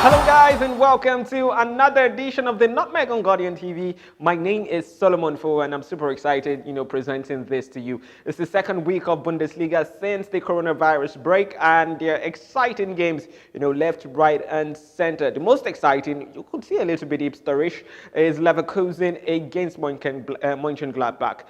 Hello guys and welcome to another edition of the Nutmeg on Guardian TV. My name is Solomon Fowowe and I'm super excited, presenting this to you. It's the second week of Bundesliga since the coronavirus break and there are exciting games, left, right and center. The most exciting, you could see a little bit hipsterish, is Leverkusen against Mönchengladbach.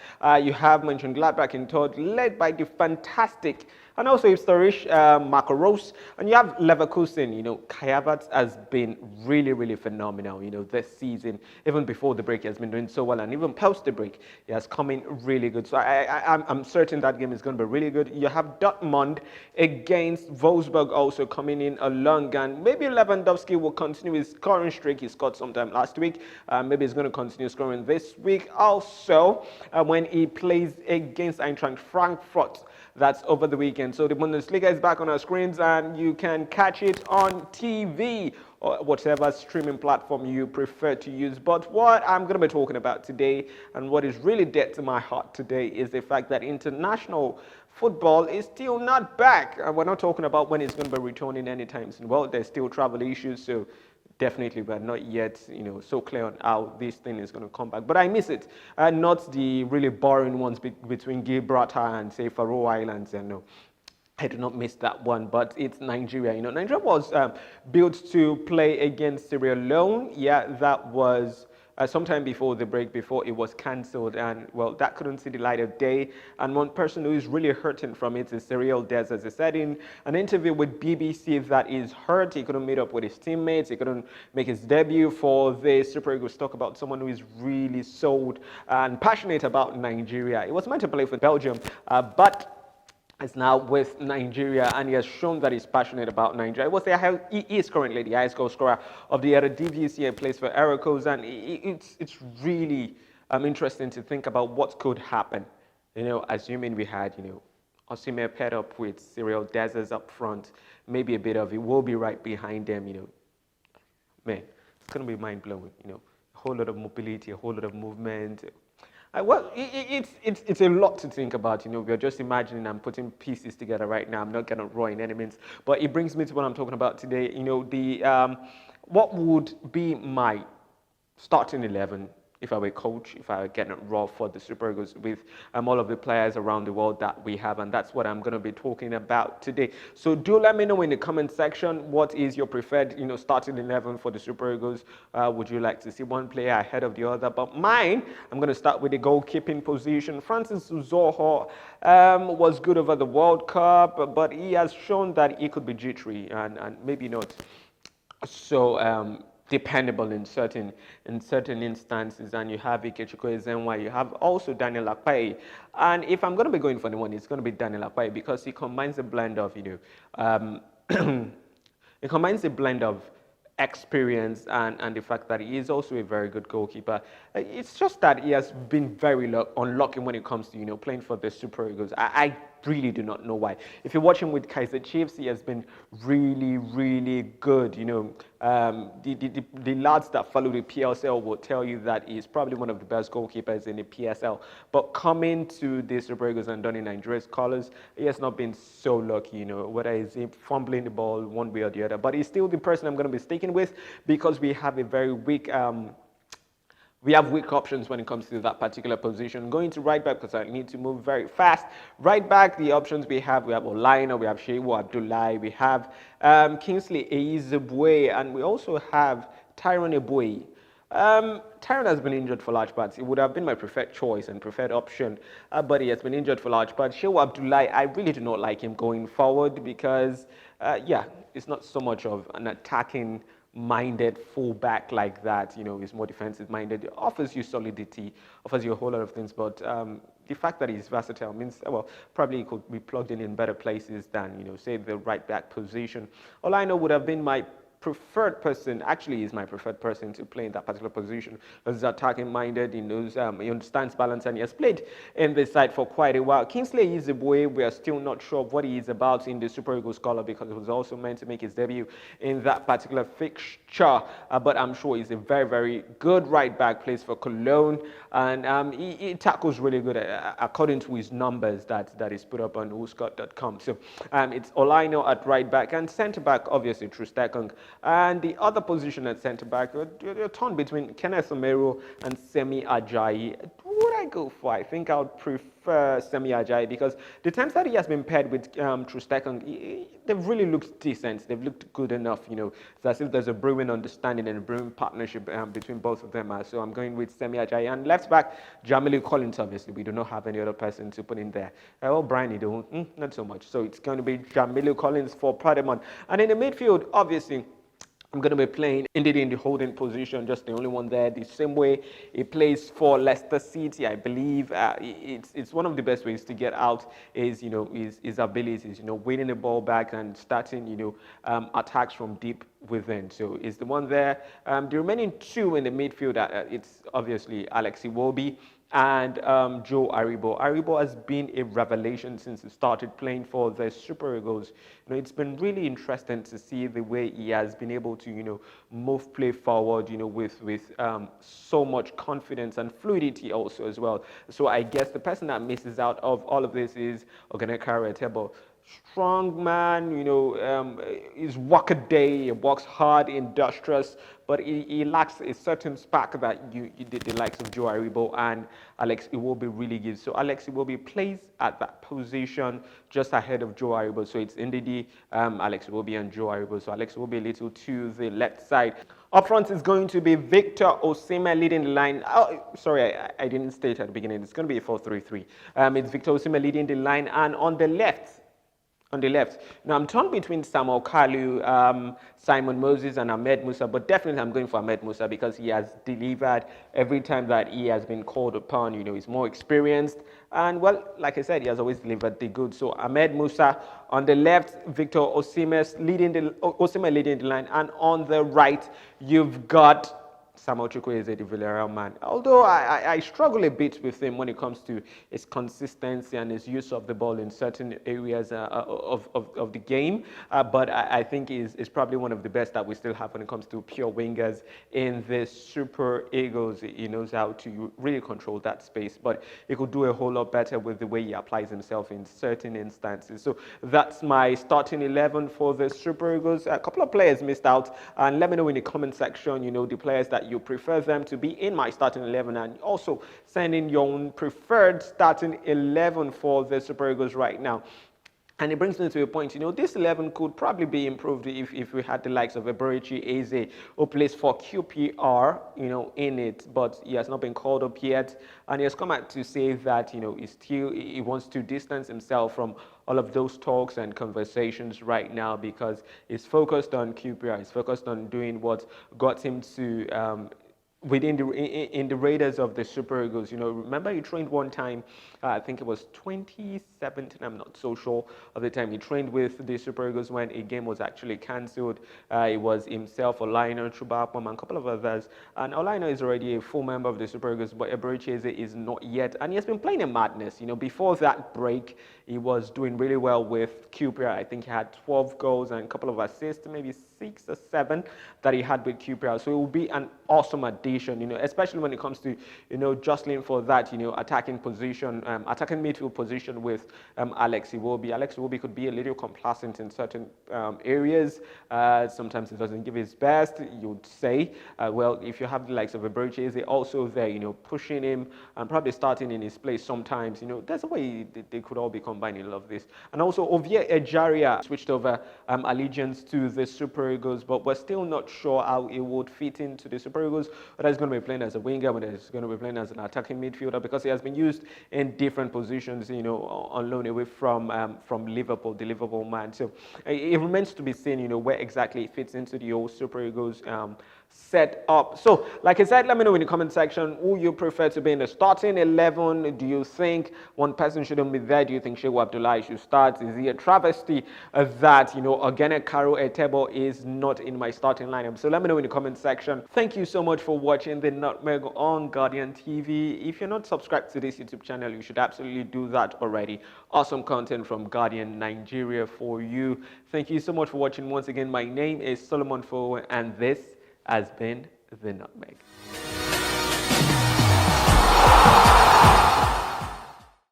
You have Mönchengladbach in third, led by the fantastic and also hipsterish Marco Rose. And you have Leverkusen, Kai Havertz has been really, really phenomenal, this season. Even before the break, he has been doing so well. And even post the break, he has come in really good. So I'm certain that game is going to be really good. You have Dortmund against Wolfsburg also coming in along. And maybe Lewandowski will continue his scoring streak. He scored sometime last week. Maybe he's going to continue scoring this week. Also, when he plays against Eintracht Frankfurt, that's over the weekend. So the Bundesliga is back on our screens and you can catch it on TV or whatever streaming platform you prefer to use. But what I'm going to be talking about today and what is really dear to my heart today is the fact that international football is still not back. And we're not talking about when it's going to be returning anytime soon. Well, there's still travel issues, so definitely, but not yet, so clear on how this thing is going to come back. But I miss it. Not the really boring ones between Gibraltar and, say, Faroe Islands. No, I do not miss that one, but it's Nigeria. Nigeria was built to play against Sierra Leone. Yeah, that was sometime before the break, before it was cancelled, and well, that couldn't see the light of day. And one person who is really hurting from it is Cyril Dessers. He said in an interview with BBC that he's hurt. He couldn't meet up with his teammates. He couldn't make his debut for the Super Eagles. Talk about someone who is really sold and passionate about Nigeria. He was meant to play for Belgium, but is now with Nigeria, and he has shown that he's passionate about Nigeria. He is currently the highest goal scorer of the Eredivisie and plays for Heracles, and it's really interesting to think about what could happen. Assuming we had, Osimhen paired up with Cyril Dessers up front, maybe a bit of it will be right behind them. Man, it's gonna be mind blowing. A whole lot of mobility, a whole lot of movement. Well, it's a lot to think about. We're just imagining and putting pieces together right now. I'm not Gernot Rohr in any means, but it brings me to what I'm talking about today. What would be my starting 11 if I were coach, if I were Gernot Rohr for the Super Eagles with all of the players around the world that we have, and that's what I'm going to be talking about today. So do let me know in the comment section what is your preferred, starting 11 for the Super Eagles. Would you like to see one player ahead of the other? But mine, I'm going to start with the goalkeeping position. Francis Uzoho was good over the World Cup, but he has shown that he could be jittery and maybe not so dependable in certain instances. And you have Ikechukwu Ezenwa, you have also Daniel Akpai. And if I'm going to be going for the one, it's going to be Daniel Akpai because he combines a blend of, it combines a blend of experience and the fact that he is also a very good goalkeeper. It's just that he has been very unlucky when it comes to playing for the Super Eagles. I really do not know why. If you watch him with Kaizer Chiefs, he has been really, really good. The lads that follow the PSL will tell you that he's probably one of the best goalkeepers in the PSL. But coming to the Super Eagles and donning Nigeria's colours, he has not been so lucky, whether he's fumbling the ball one way or the other. But he's still the person I'm going to be sticking with because we have a very weak we have weak options when it comes to that particular position. Going to right back because I need to move very fast. Right back, the options we have Olaina, we have Shehu Abdullahi, we have Kingsley Eizebue, and we also have Tyrone Eboué. Tyrone has been injured for large parts. It would have been my preferred choice and preferred option, but he has been injured for large parts. Shehu Abdullahi, I really do not like him going forward because, it's not so much of an attacking minded fullback like that. He's more defensive minded. It offers you solidity, offers you a whole lot of things, but the fact that he's versatile means, well, probably he could be plugged in better places than, say, the right back position. Olaina would have been my preferred person, actually is my preferred person to play in that particular position. He's attacking minded, he knows, he understands balance, and he has played in this side for quite a while. Kingsley Eizebue, we are still not sure of what he is about in the Super Eagles colour because he was also meant to make his debut in that particular fixture, but I'm sure he's a very, very good right back, plays for Cologne, and he tackles really good according to his numbers that is put up on whoscott.com. So it's Olaino at right back, and centre back, obviously, Trustekong And the other position at centre-back, you're torn between Kenneth Omero and Semi Ajayi. Who would I go for? I think I would prefer Semi Ajayi because the times that he has been paired with Trustekong, they've really looked decent. They've looked good enough, It's as if there's a brewing understanding and a brewing partnership between both of them. So I'm going with Semi Ajayi. And left back, Jamilu Collins, obviously. We do not have any other person to put in there. Brian, not so much. So it's going to be Jamilu Collins for Prademon. And in the midfield, obviously, I'm going to be playing indeed in the holding position, just the only one there. The same way he plays for Leicester City, I believe. It's one of the best ways to get out is his abilities, winning the ball back and starting attacks from deep within. So it's the one there. The remaining two in the midfield, it's obviously Alex Iwobi and Joe Aribo. Aribo has been a revelation since he started playing for the Super Eagles. It's been really interesting to see the way he has been able to, move play forward, with so much confidence and fluidity also as well. So I guess the person that misses out of all of this is Ogenekare Etebo. Strong man, he's workaday, he works hard, industrious, but he lacks a certain spark that the likes of Joe Aribo and Alex Iwobi really gives. So Alex Iwobi plays at that position just ahead of Joe Aribo. So it's indeed Alex Iwobi and Joe Aribo. So Alex Iwobi a little to the left side. Up front is going to be Victor Osimhen leading the line. Oh, sorry, I didn't state at the beginning. It's going to be a 4-3-3. It's Victor Osimhen leading the line, and on the left, now I'm torn between Samuel Kalu, Simon Moses, and Ahmed Musa, but definitely I'm going for Ahmed Musa because he has delivered every time that he has been called upon. He's more experienced, and well, like I said, he has always delivered the goods. So Ahmed Musa on the left, Victor Osimhen leading the line, and on the right, you've got Samuel Chukwueze, the Villarreal man. Although I struggle a bit with him when it comes to his consistency and his use of the ball in certain areas of the game. But I think he's probably one of the best that we still have when it comes to pure wingers in the Super Eagles. He knows how to really control that space, but he could do a whole lot better with the way he applies himself in certain instances. So that's my starting 11 for the Super Eagles. A couple of players missed out, and let me know in the comment section, the players that you prefer them to be in my starting 11, and also send in your own preferred starting 11 for the Super Eagles right now. And it brings me to a point, this 11 could probably be improved if we had the likes of Eberichi Eze, who plays for QPR, in it, but he has not been called up yet. And he has come out to say that, he wants to distance himself from all of those talks and conversations right now because he's focused on QPR. He's focused on doing what got him to in the radars of the Super Eagles. Remember he trained one time, I think it was 2017, I'm not so sure of the time. He trained with the Super Eagles when a game was actually cancelled. It was himself, Olaina, Chubakpom, and a couple of others. And Olaina is already a full member of the Super Eagles, but Eberichi Eze is not yet. And he has been playing a madness. Before that break, he was doing really well with QPR. I think he had 12 goals and a couple of assists, maybe 6 or 7 that he had with QPR. So it will be an awesome addition, especially when it comes to, jostling for that, attacking position, attacking midfield position with Alex Iwobi. Alex Iwobi could be a little complacent in certain areas. Sometimes he doesn't give his best, you'd say. Well, if you have the likes of Eberichi Eze also there, pushing him and probably starting in his place sometimes, there's a way they could all be combining all of this. And also, Ovie Ejaria switched over allegiance to the Super Eagles, but we're still not sure how it would fit into the Super Eagles, whether he's going to be playing as a winger, whether he's going to be playing as an attacking midfielder, because he has been used in different positions, on loan away from Liverpool, the Liverpool man. So it remains to be seen, where exactly it fits into the old Super Eagles set up. So, like I said, let me know in the comment section who you prefer to be in the starting 11. Do you think one person shouldn't be there? Do you think Shehu Abdullahi should start? Is he a travesty that, Ogenekare Etebo is not in my starting lineup? So let me know in the comment section. Thank you so much for watching the Nutmeg on Guardian TV. If you're not subscribed to this YouTube channel, you should absolutely do that already. Awesome content from Guardian Nigeria for you. Thank you so much for watching. Once again, my name is Solomon Fowowe, and this has been the Nutmeg.